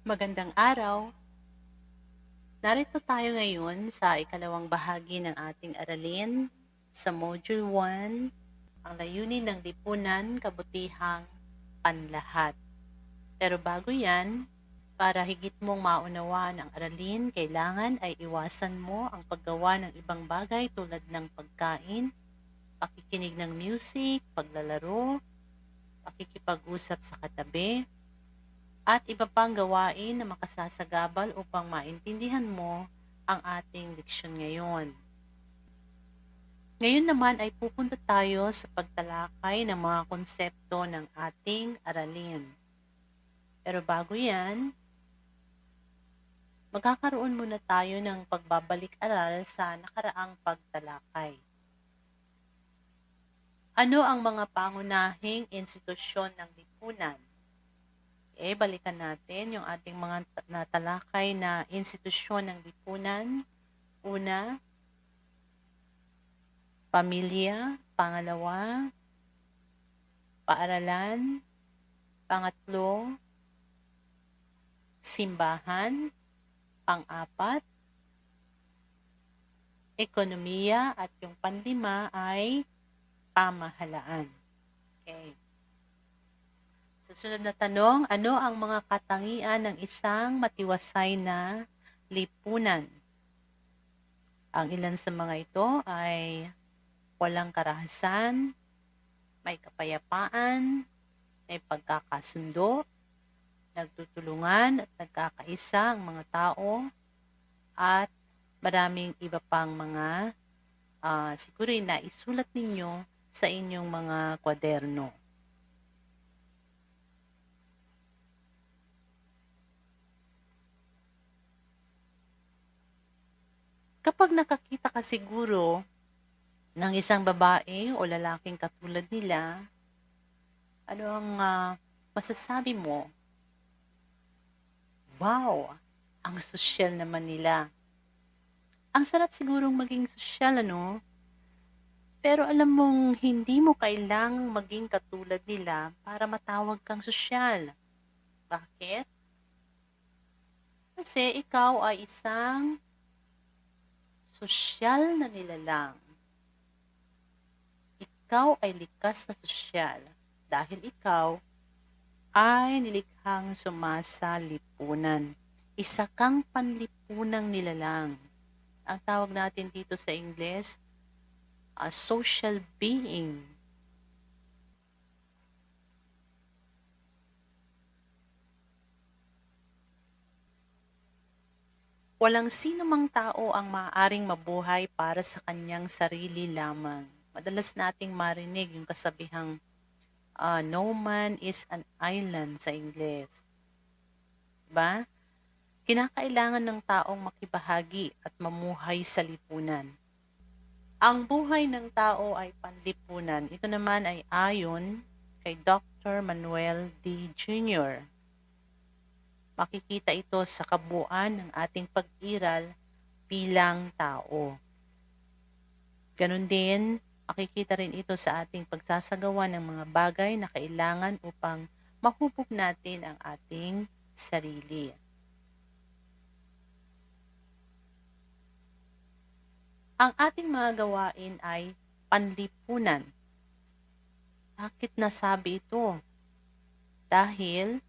Magandang araw! Narito tayo ngayon sa ikalawang bahagi ng ating aralin sa Module 1, ang layunin ng lipunan, kabutihang panlahat. Pero bago yan, para higit mong maunawaan ang aralin, kailangan ay iwasan mo ang paggawa ng ibang bagay tulad ng pagkain, pakikinig ng music, paglalaro, pakikipag-usap sa katabi, at iba pang gawain na makasasagabal upang maintindihan mo ang ating leksyon ngayon. Ngayon naman ay pupunta tayo sa pagtalakay ng mga konsepto ng ating aralin. Pero bago yan, magkakaroon muna tayo ng pagbabalik-aral sa nakaraang pagtalakay. Ano ang mga pangunahing institusyon ng lipunan? Balikan natin yung ating mga natalakay na institusyon ng lipunan. Una, pamilya. Pangalawa, paaralan. Pangatlo, simbahan. Pang-apat, ekonomiya. At yung panlima ay pamahalaan. Okay. Susunod na tanong, ano ang mga katangian ng isang matiwasay na lipunan? Ang ilan sa mga ito ay walang karahasan, may kapayapaan, may pagkakasundo, nagtutulungan at nagkakaisa ang mga tao, at maraming iba pang mga siguro na isulat ninyo sa inyong mga kwaderno. Kapag nakakita ka siguro ng isang babae o lalaking katulad nila, ano ang masasabi mo? Wow! Ang sosyal naman nila. Ang sarap sigurong maging sosyal, ano? Pero alam mong hindi mo kailangang maging katulad nila para matawag kang sosyal. Bakit? Kasi ikaw ay isang sosyal na nilalang. Ikaw ay likas na sosyal dahil ikaw ay nilikhang sumasa lipunan. Isa kang panlipunang nilalang. Ang tawag natin dito sa Ingles, a social being. Walang sino mang tao ang maaaring mabuhay para sa kanyang sarili lamang. Madalas nating marinig yung kasabihang, no man is an island sa Ingles. Diba? Kinakailangan ng taong makibahagi at mamuhay sa lipunan. Ang buhay ng tao ay panlipunan. Ito naman ay ayon kay Dr. Manuel D. Jr. Makikita ito sa kabuuan ng ating pag-iral bilang tao. Ganon din, makikita rin ito sa ating pagsasagawa ng mga bagay na kailangan upang mahubog natin ang ating sarili. Ang ating mga gawain ay panlipunan. Bakit nasabi ito? Dahil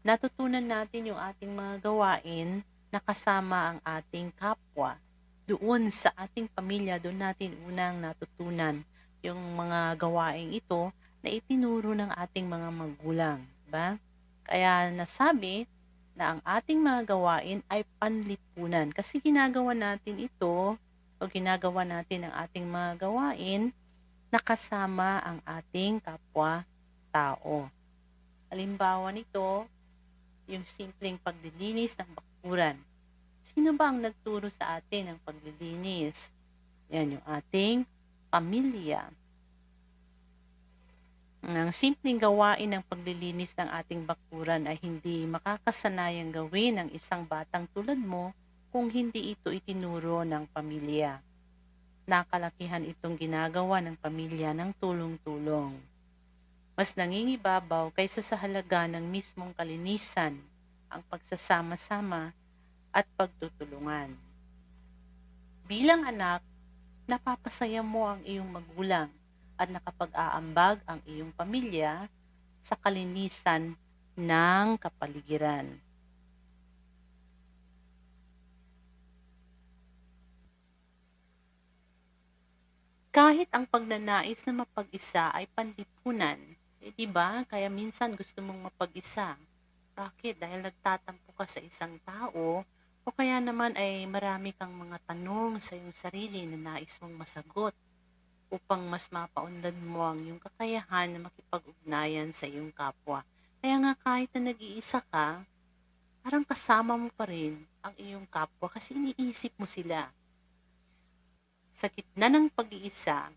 natutunan natin yung ating mga gawain na kasama ang ating kapwa. Doon sa ating pamilya, doon natin unang natutunan yung mga gawain ito na itinuro ng ating mga magulang. Diba? Kaya nasabi na ang ating mga gawain ay panlipunan. Kasi ginagawa natin ito o ginagawa natin ang ating mga gawain na kasama ang ating kapwa-tao. Halimbawa nito, yung simpleng paglilinis ng bakuran. Sino ba ang nagturo sa atin ng paglilinis? Yan yung ating pamilya. Ang simpleng gawain ng paglilinis ng ating bakuran ay hindi makakasanayang gawin ng isang batang tulad mo kung hindi ito itinuro ng pamilya. Nakalakihan itong ginagawa ng pamilya ng tulong-tulong. Mas nangingibabaw kaysa sa halaga ng mismong kalinisan ang pagsasama-sama at pagtutulungan. Bilang anak, napapasaya mo ang iyong magulang at nakapag-aambag ang iyong pamilya sa kalinisan ng kapaligiran. Kahit ang pagnanais na mapag-isa ay panlipunan, di ba? Kaya minsan gusto mong mapag-isa. Bakit? Dahil nagtatampo ka sa isang tao o kaya naman ay marami kang mga tanong sa iyong sarili na nais mong masagot upang mas mapaunlad mo ang iyong kakayahan na makipag-ugnayan sa iyong kapwa. Kaya nga kahit na nag-iisa ka, parang kasama mo pa rin ang iyong kapwa kasi iniisip mo sila. Sa gitna ng pag-iisa,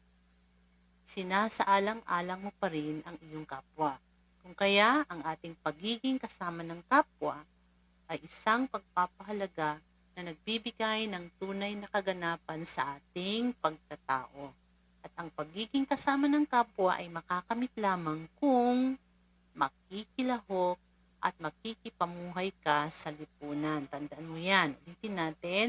sinasaalang-alang mo pa rin ang iyong kapwa. Kung kaya ang ating pagiging kasama ng kapwa ay isang pagpapahalaga na nagbibigay ng tunay na kaganapan sa ating pagkatao. At ang pagiging kasama ng kapwa ay makakamit lamang kung makikilahok at makikipamuhay ka sa lipunan. Tandaan mo yan. Ulitin natin.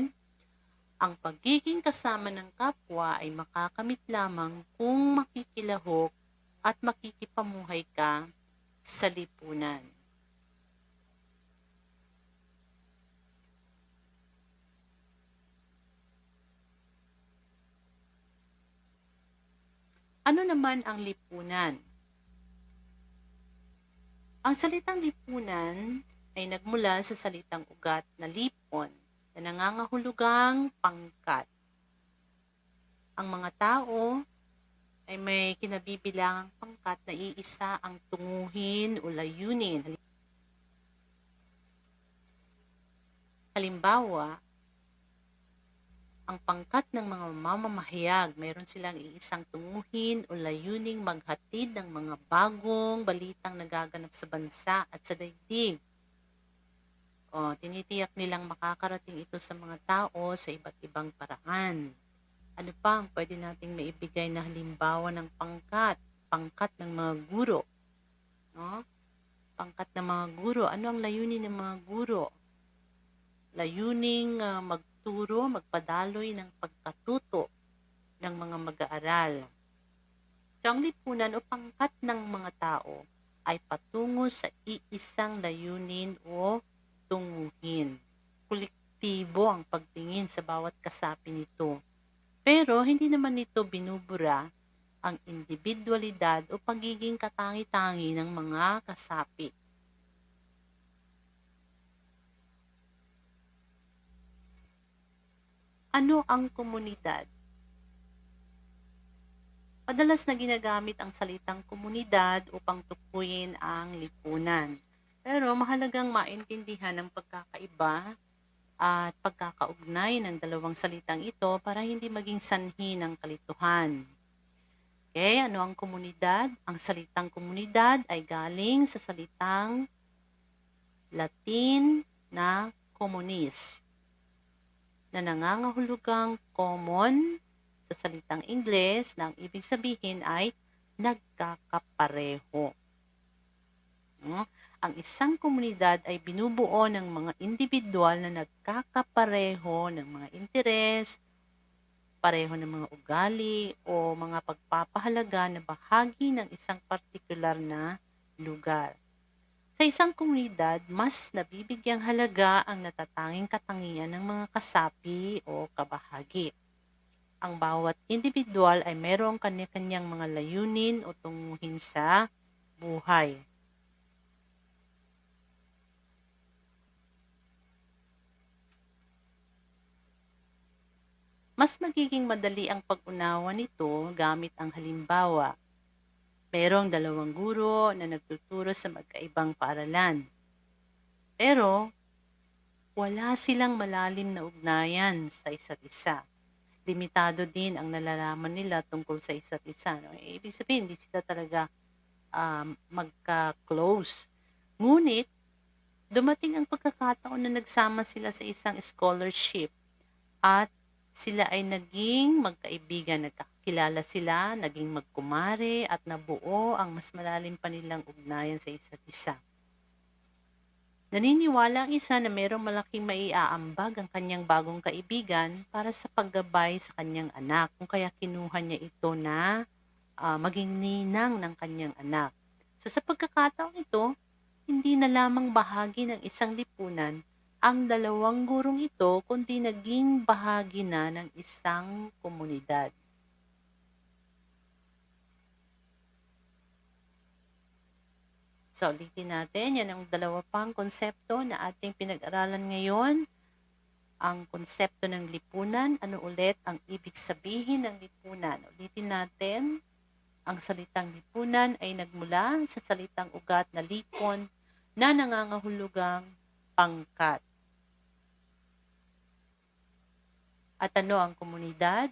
Ang pagiging kasama ng kapwa ay makakamit lamang kung makikilahok at makikipamuhay ka sa lipunan. Ano naman ang lipunan? Ang salitang lipunan ay nagmula sa salitang ugat na lipon na nangangahulugang pangkat. Ang mga tao ay may kinabibilangang pangkat na iisa ang tunguhin o layunin. Halimbawa, ang pangkat ng mga mamamahayag, mayroon silang iisang tunguhin o layuning maghatid ng mga bagong balitang nagaganap sa bansa at sa daigdig. Tinitiyak nilang makakarating ito sa mga tao sa iba't ibang paraan. Ano pa ang pwede nating maibigay na halimbawa ng pangkat? Pangkat ng mga guro. No? Pangkat ng mga guro. Ano ang layunin ng mga guro? Layuning magturo, magpadaloy ng pagkatuto ng mga mag-aaral. So, ang lipunan o pangkat ng mga tao ay patungo sa iisang layunin o tunguhin. Kolektibo ang pagtingin sa bawat kasapi nito. Pero hindi naman nito binubura ang individualidad o pagiging katangi-tangi ng mga kasapi. Ano ang komunidad? Madalas na ginagamit ang salitang komunidad upang tukuyin ang lipunan. Pero mahalagang maintindihan ang pagkakaiba at pagkakaugnay ng dalawang salitang ito para hindi maging sanhi ng kalituhan. Okay, ano ang komunidad? Ang salitang komunidad ay galing sa salitang Latin na communis, na nangangahulugang common sa salitang Ingles na ang ibig sabihin ay nagkakapareho. No? Ang isang komunidad ay binubuo ng mga individual na nagkakapareho ng mga interes, pareho ng mga ugali o mga pagpapahalaga na bahagi ng isang partikular na lugar. Sa isang komunidad, mas nabibigyang halaga ang natatanging katangian ng mga kasapi o kabahagi. Ang bawat individual ay mayroong kanya-kanyang mga layunin o tunguhin sa buhay. Mas magiging madali ang pag-unawa nito gamit ang halimbawa. Mayroong dalawang guro na nagtuturo sa magkaibang paaralan. Pero, wala silang malalim na ugnayan sa isa't isa. Limitado din ang nalalaman nila tungkol sa isa't isa. No? Ibig sabihin, hindi sila talaga magka-close. Ngunit, dumating ang pagkakataon na nagsama sila sa isang scholarship at sila ay naging magkaibigan, nagkakilala sila, naging magkumare at nabuo ang mas malalim pa nilang ugnayan sa isa't isa. Naniniwala ang isa na mayroong malaking maiaambag ang kanyang bagong kaibigan para sa paggabay sa kanyang anak, kung kaya kinuha niya ito na maging ninang ng kanyang anak. So sa pagkakataong ito, hindi na lamang bahagi ng isang lipunan ang dalawang gurong ito, kundi naging bahagi na ng isang komunidad. So, ulitin natin, yan ang dalawa pang konsepto na ating pinag-aralan ngayon. Ang konsepto ng lipunan, ano ulit ang ibig sabihin ng lipunan? Ulitin natin, ang salitang lipunan ay nagmula sa salitang ugat na lipon na nangangahulugang pangkat. At ano ang komunidad?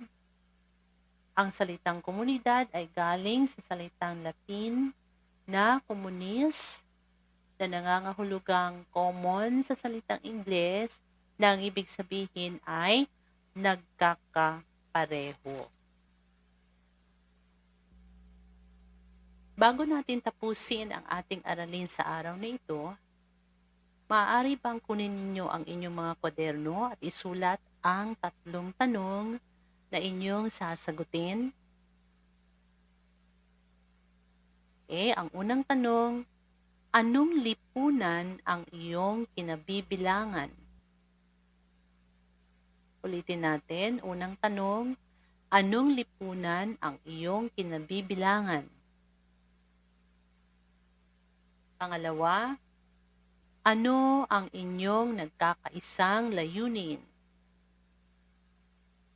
Ang salitang komunidad ay galing sa salitang Latin na communis na nangangahulugang common sa salitang Ingles na ang ibig sabihin ay nagkakapareho. Bago natin tapusin ang ating aralin sa araw na ito, maaari bang kunin ninyo ang inyong mga kwaderno at isulat ang 3 tanong na inyong sasagutin? Ang unang tanong, anong lipunan ang iyong kinabibilangan? Ulitin natin, unang tanong, anong lipunan ang iyong kinabibilangan? Pangalawa, ano ang inyong nagkakaisang layunin?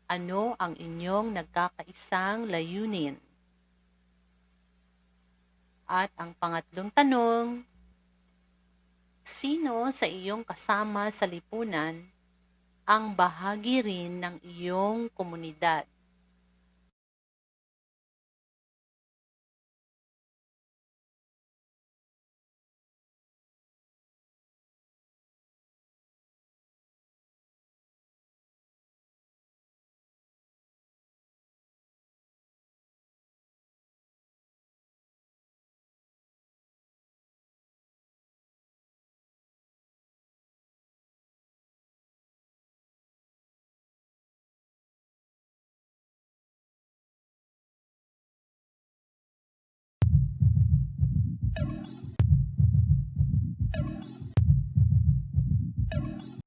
Ano ang inyong nagkakaisang layunin? At ang pangatlong tanong, sino sa iyong kasama sa lipunan ang bahagi rin ng iyong komunidad?